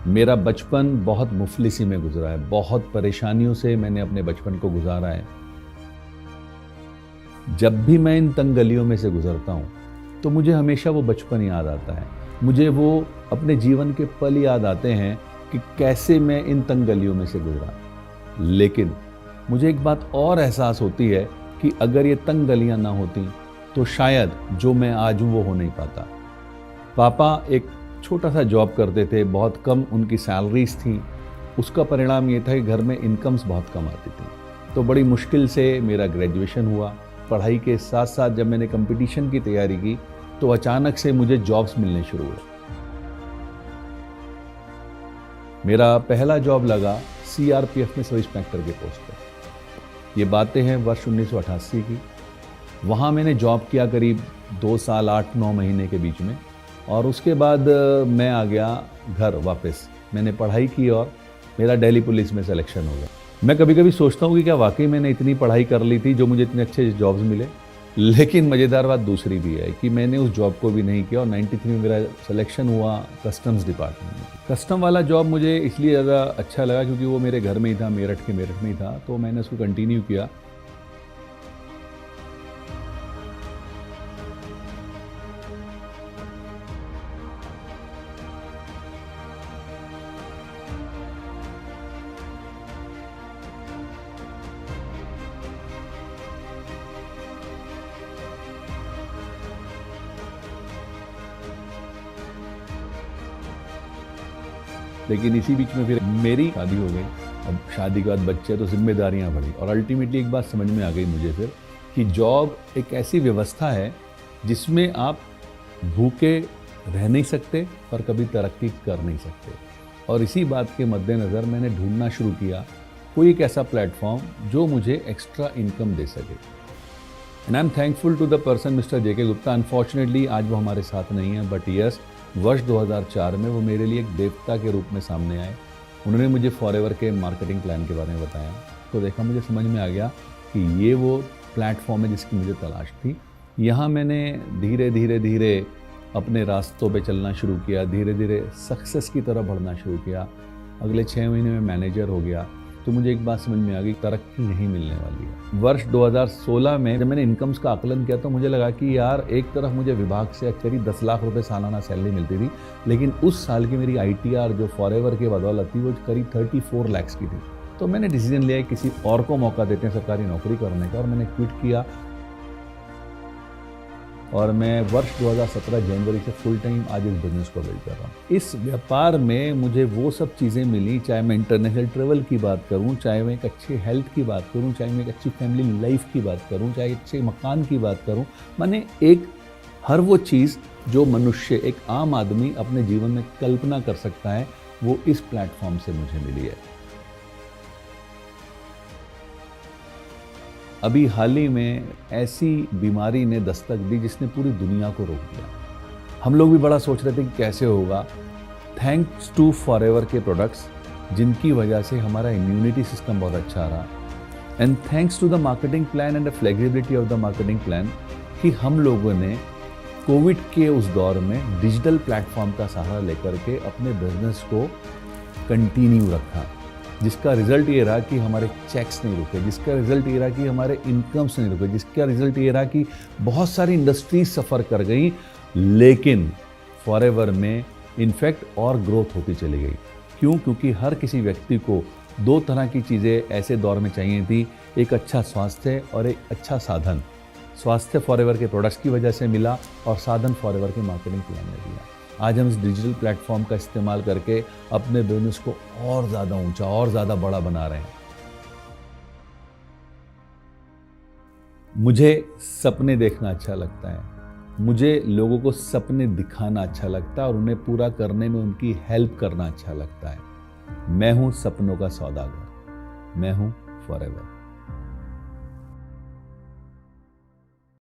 मेरा बचपन बहुत मुफलिसी में गुजरा है, बहुत परेशानियों से मैंने अपने बचपन को गुजारा है। जब भी मैं इन तंग गलियों में से गुजरता हूँ, तो मुझे हमेशा वो बचपन याद आता है। मुझे वो अपने जीवन के पल याद आते हैं कि कैसे मैं इन तंग गलियों में से गुजरा। लेकिन मुझे एक बात और एहसास होती है कि अगर ये तंग गलियाँ ना होती, तो शायद जो मैं आज हूँ वो हो नहीं पाता। पापा एक छोटा सा जॉब करते थे, बहुत कम उनकी सैलरीज थी। उसका परिणाम ये था कि घर में इनकम्स बहुत कम आती थी। तो बड़ी मुश्किल से मेरा ग्रेजुएशन हुआ। पढ़ाई के साथ साथ जब मैंने कंपटीशन की तैयारी की, तो अचानक से मुझे जॉब्स मिलने शुरू हुए। मेरा पहला जॉब लगा सीआरपीएफ में सब इंस्पेक्टर के पोस्ट पर। ये बातें हैं वर्ष 1988 की। वहाँ मैंने जॉब किया करीब 2 साल 8-9 महीने के बीच में, और उसके बाद मैं आ गया घर वापस। मैंने पढ़ाई की और मेरा दिल्ली पुलिस में सिलेक्शन हो गया। मैं कभी कभी सोचता हूँ कि क्या वाकई मैंने इतनी पढ़ाई कर ली थी जो मुझे इतने अच्छे जॉब्स मिले। लेकिन मज़ेदार बात दूसरी भी है कि मैंने उस जॉब को भी नहीं किया, और 93 में मेरा सिलेक्शन हुआ कस्टम्स डिपार्टमेंट में। कस्टम वाला जॉब मुझे इसलिए ज़्यादा अच्छा लगा क्योंकि वो मेरे घर में ही था, मेरठ में ही था, तो मैंने उसको कंटिन्यू किया। लेकिन इसी बीच में फिर मेरी शादी हो गई। अब शादी के बाद बच्चे, तो जिम्मेदारियां बढ़ी, और अल्टीमेटली एक बात समझ में आ गई मुझे फिर कि जॉब एक ऐसी व्यवस्था है जिसमें आप भूखे रह नहीं सकते और कभी तरक्की कर नहीं सकते। और इसी बात के मद्देनज़र मैंने ढूंढना शुरू किया कोई एक ऐसा प्लेटफॉर्म जो मुझे एक्स्ट्रा इनकम दे सके। And I am thankful to the person mister JK Gupta. Unfortunately आज वो हमारे साथ नहीं है, बट यस, वर्ष 2004 में वो मेरे लिए एक देवता के रूप में सामने आए। उन्होंने मुझे फॉरएवर के मार्केटिंग प्लान के बारे में बताया, तो देखा, मुझे समझ में आ गया कि ये वो प्लेटफॉर्म है जिसकी मुझे तलाश थी। यहाँ मैंने धीरे धीरे अपने रास्तों पे चलना शुरू किया, धीरे धीरे सक्सेस की तरफ बढ़ना शुरू किया। अगले 6 महीने में मैनेजर हो गया। तो मुझे एक बात समझ में आ गई, तरक्की नहीं मिलने वाली है। वर्ष 2016 में जब मैंने इनकम्स का आकलन किया, तो मुझे लगा कि यार, एक तरफ मुझे विभाग से करीब 10 लाख रुपए सालाना सैलरी मिलती थी, लेकिन उस साल की मेरी आईटीआर जो फॉरएवर के बदौलत थी वो करीब 34 लाख की थी। तो मैंने डिसीजन लिया किसी और को मौका देते हैं सरकारी नौकरी करने का, और मैंने क्विट किया। और मैं वर्ष 2017 जनवरी से फुल टाइम आज इस बिजनेस को बिल्ड कर रहा हूँ। इस व्यापार में मुझे वो सब चीज़ें मिली, चाहे मैं इंटरनेशनल ट्रेवल की बात करूँ, चाहे मैं एक अच्छी हेल्थ की बात करूँ, चाहे मैं एक अच्छी फैमिली लाइफ की बात करूँ, चाहे अच्छे मकान की बात करूँ। मैंने एक हर वो चीज़ जो मनुष्य, एक आम आदमी अपने जीवन में कल्पना कर सकता है, वो इस प्लेटफॉर्म से मुझे मिली है। अभी हाल ही में ऐसी बीमारी ने दस्तक दी जिसने पूरी दुनिया को रोक दिया। हम लोग भी बड़ा सोच रहे थे कि कैसे होगा। थैंक्स टू फॉरएवर के प्रोडक्ट्स, जिनकी वजह से हमारा इम्यूनिटी सिस्टम बहुत अच्छा रहा, and thanks to the marketing plan and the flexibility of the marketing plan, कि हम लोगों ने कोविड के उस दौर में डिजिटल प्लेटफॉर्म का सहारा लेकर के अपने बिजनेस को कंटिन्यू रखा, जिसका रिजल्ट ये रहा कि हमारे चेक्स नहीं रुके, जिसका रिजल्ट ये रहा कि हमारे इनकम्स नहीं रुके, जिसका रिजल्ट ये रहा कि बहुत सारी इंडस्ट्रीज सफ़र कर गई, लेकिन फॉरएवर में इनफैक्ट और ग्रोथ होती चली गई। क्यों? क्योंकि हर किसी व्यक्ति को 2 तरह की चीज़ें ऐसे दौर में चाहिए थी, एक अच्छा स्वास्थ्य और एक अच्छा साधन। स्वास्थ्य फॉरएवर के प्रोडक्ट्स की वजह से मिला, और साधन फॉरएवर के मार्केटिंग प्लान ने दिया। आज हम इस डिजिटल प्लेटफॉर्म का इस्तेमाल करके अपने बिजनेस को और ज़्यादा ऊंचा और ज़्यादा बड़ा बना रहे हैं। मुझे सपने देखना अच्छा लगता है, मुझे लोगों को सपने दिखाना अच्छा लगता है, और उन्हें पूरा करने में उनकी हेल्प करना अच्छा लगता है। मैं हूं सपनों का सौदागर, मैं हूं फॉरएवर।